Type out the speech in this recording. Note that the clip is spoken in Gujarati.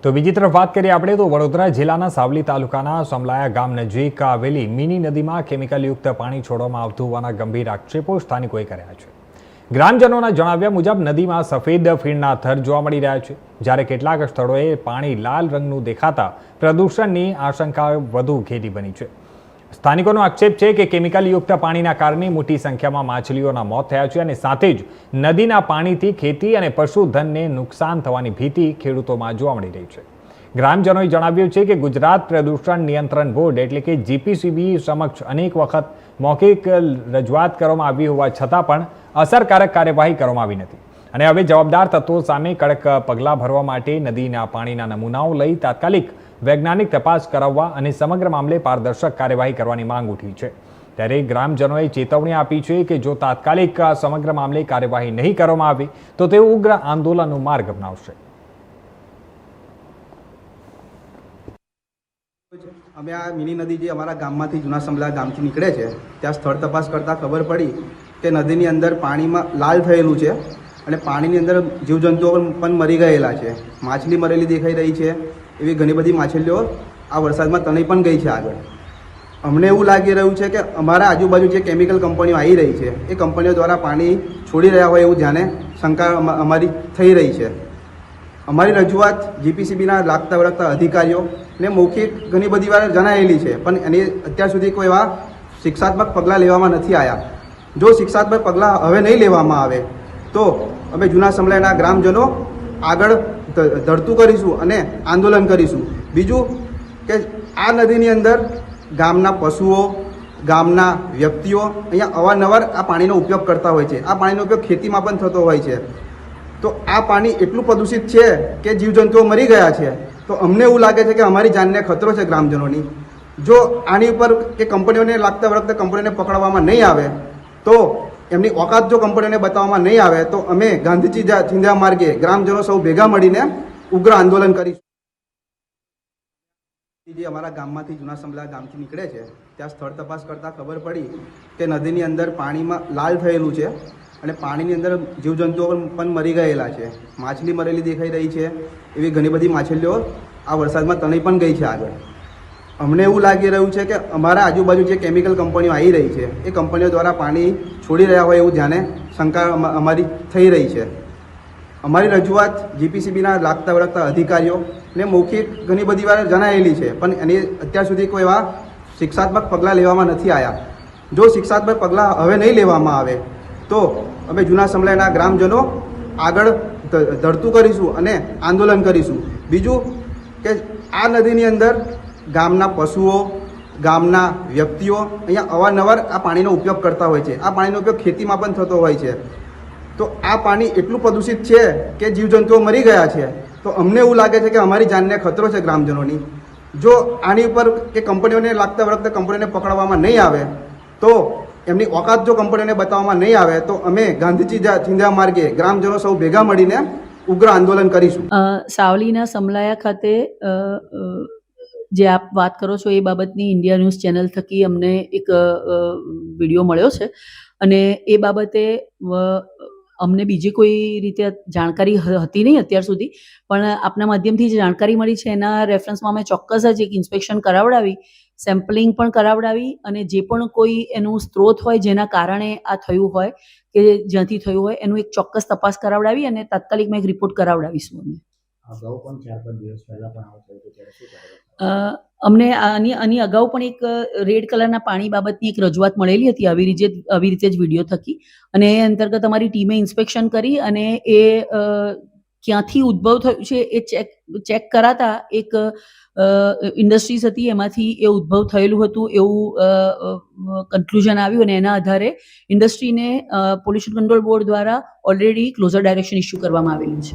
તો બીજી તરફ વાત કરીએ આપણે તો વડોદરા જિલ્લાના સાવલી તાલુકાના સમલાયા ગામ નજીક આવેલી મિની નદીમાં કેમિકલયુક્ત પાણી છોડવામાં આવતું હોવાના ગંભીર આક્ષેપો સ્થાનિકોએ કર્યા છે। ગ્રામજનોના જણાવ્યા મુજબ નદીમાં સફેદ ફીણના થર જોવા મળી રહ્યા છે, જ્યારે કેટલાક સ્થળોએ પાણી લાલ રંગનું દેખાતા પ્રદૂષણની આશંકા વધુ ઘેરી બની છે। સ્થાનિકોનો આક્ષેપ છે કે કેમિકલયુક્ત પાણીના કારણે મોટી સંખ્યામાં માછલીઓના મોત થયા છે અને સાથે જ નદીના પાણીથી ખેતી અને પશુધનને નુકસાન થવાની ભીતિ ખેડૂતોમાં જોવા મળી રહી છે। ગ્રામજનોએ જણાવ્યું છે કે ગુજરાત પ્રદૂષણ નિયંત્રણ બોર્ડ એટલે કે જીપીસીબી સમક્ષ અનેક વખત મૌખિક રજૂઆત કરવામાં આવી હોવા છતાં પણ અસરકારક કાર્યવાહી કરવામાં આવી નથી અને હવે જવાબદાર તત્વો સામે કડક પગલાં ભરવા માટે નદીના પાણીના નમૂનાઓ લઈ તાત્કાલિક વૈજ્ઞાનિક તપાસ કરાવવા અને સમગ્ર મામલે પારદર્શક કાર્યવાહી કરવાની માંગ ઉઠી છે। ત્યારે ગ્રામજનોએ ચેતવણી આપી છે કે જો તાત્કાલિક સમગ્ર મામલે કાર્યવાહી નહીં કરવામાં આવે તો તેઓ ઉગ્ર આંદોલનનો માર્ગ અપનાવશે। અમે આ મિની નદી જે અમારા ગામમાંથી જૂના સમલા ગામથી નીકળે છે ત્યાં સ્થળ તપાસ કરતાં ખબર પડી કે નદીની અંદર પાણીમાં લાલ થયેલું છે અને પાણીની અંદર જીવજંતુઓ પણ મરી ગયેલા છે। માછલી મરેલી દેખાઈ રહી છે। એવી ઘણી બધી માછલીઓ આ વરસાદમાં તણાઈ પણ ગઈ છે આગળ। અમને એવું લાગી રહ્યું છે કે અમારા આજુબાજુ જે કેમિકલ કંપનીઓ આવી રહી છે એ કંપનીઓ દ્વારા પાણી છોડી રહ્યા હોય એવું જાણે શંકા અમારી થઈ રહી છે। અમારી રજૂઆત જીપીસીબીના લાગતા વળગતા અધિકારીઓને મૌખિક ઘણી બધી વાર જણાયેલી છે, પણ એની અત્યાર સુધી કોઈ એવા શિક્ષાત્મક પગલાં લેવામાં નથી આવ્યા। જો શિક્ષાત્મક પગલાં હવે નહીં લેવામાં આવે તો અમે જૂના સમલાયના ગ્રામજનો આગળ ધરતું કરીશું અને આંદોલન કરીશું। બીજું કે આ નદીની અંદર ગામના પશુઓ, ગામના વ્યક્તિઓ અહીંયા અવારનવાર આ પાણીનો ઉપયોગ કરતા હોય છે। આ પાણીનો ઉપયોગ ખેતીમાં પણ થતો હોય છે। તો આ પાણી એટલું પ્રદૂષિત છે કે જીવજંતુઓ મરી ગયા છે। તો અમને એવું લાગે છે કે અમારી જાનને ખતરો છે ગ્રામજનોની। જો આની ઉપર કે કંપનીઓને લાગતા વળગતા કંપનીઓને પકડવામાં નહીં આવે તો એમની ઓકાત જો કંપનીઓને બતાવવામાં નહીં આવે તો અમે ગાંધીજી ચિંધ્યા માર્ગે ગ્રામજનો સૌ ભેગા મળીને ઉગ્ર આંદોલન કરીશું। જે અમારા ગામમાંથી જૂના સમલા ગામથી નીકળે છે ત્યાં સ્થળ તપાસ કરતાં ખબર પડી કે નદીની અંદર પાણીમાં લાલ થયેલું છે અને પાણીની અંદર જીવજંતુઓ પણ મરી ગયેલા છે। માછલી મરેલી દેખાઈ રહી છે। એવી ઘણી બધી માછલીઓ આ વરસાદમાં તણાઈ પણ ગઈ છે આગળ। અમને એવું લાગી રહ્યું છે કે અમારા આજુબાજુ જે કેમિકલ કંપનીઓ આવી રહી છે એ કંપનીઓ દ્વારા પાણી છોડી રહ્યા હોય એવું જાણે શંકા અમારી થઈ રહી છે। અમારી રજૂઆત જીપીસીબીના લાગતા વળગતા અધિકારીઓને મૌખિક ઘણી બધી વાર જણાયેલી છે, પણ એની અત્યાર સુધી કોઈ એવા શિક્ષાત્મક પગલાં લેવામાં નથી આવ્યા। જો શિક્ષાત્મક પગલાં હવે નહીં લેવામાં આવે તો અમે જૂના સમલાયના ગ્રામજનો આગળ ધરતું કરીશું અને આંદોલન કરીશું। બીજું કે આ નદીની અંદર ગામના પશુઓ, ગામના વ્યક્તિઓ અહીંયા અવારનવાર આ પાણીનો ઉપયોગ કરતા હોય છે। આ પાણીનો ઉપયોગ ખેતીમાં પણ થતો હોય છે। તો આ પાણી એટલું પ્રદૂષિત છે કે જીવજંતુઓ મરી ગયા છે। તો અમને એવું લાગે છે કે અમારી જાનને ખતરો છે ગ્રામજનોની। જો આની ઉપર કે કંપનીઓને લાગતા વળગતા કંપનીઓને પકડવામાં નહીં આવે તો એમની ઓકાત જો કંપનીઓને બતાવવામાં નહીં આવે તો અમે ગાંધીજી ચિંધ્યા માર્ગે ગ્રામજનો સૌ ભેગા મળીને ઉગ્ર આંદોલન કરીશું। સાવલીના સમલાયા ખાતે જે આપ વાત કરો છો એ બાબતની ઇન્ડિયા ન્યૂઝ ચેનલ થકી અમને એક વિડીયો મળ્યો છે અને એ બાબતે અમને બીજી કોઈ રીતે જાણકારી હતી નહીં અત્યાર સુધી, પણ આપના માધ્યમથી જે જાણકારી મળી છે એના રેફરન્સમાં અમે ચોક્કસ જ એક ઇન્સ્પેક્શન કરાવડાવી, સેમ્પલિંગ પણ કરાવડાવી અને જે પણ કોઈ એનું સ્ત્રોત હોય જેના કારણે આ થયું હોય કે જ્યાંથી થયું હોય એનું એક ચોક્કસ તપાસ કરાવડાવી અને તાત્કાલિક મેં એક રિપોર્ટ કરાવડાવીશું। અમે અગાઉ પણ 4-5 દિવસ પહેલા પણ આવું થયું ત્યારે શું કર્યું? અમને આની અગાઉ પણ એક રેડ કલરના પાણી બાબતની એક રજૂઆત મળેલી હતી આવી રીતે જ વિડીયો થકી, અને એ અંતર્ગત અમારી ટીમે ઇન્સ્પેક્શન કરી અને એ ક્યાંથી ઉદ્ભવ થયું છે એ ચેક કરાતા એક ઇન્ડસ્ટ્રીઝ હતી એમાંથી એ ઉદ્ભવ થયેલું હતું એવું કન્ક્લુઝન આવ્યું અને એના આધારે ઇન્ડસ્ટ્રીને પોલ્યુશન કંટ્રોલ બોર્ડ દ્વારા ઓલરેડી ક્લોઝર ડાયરેક્શન ઇસ્યુ કરવામાં આવેલું છે।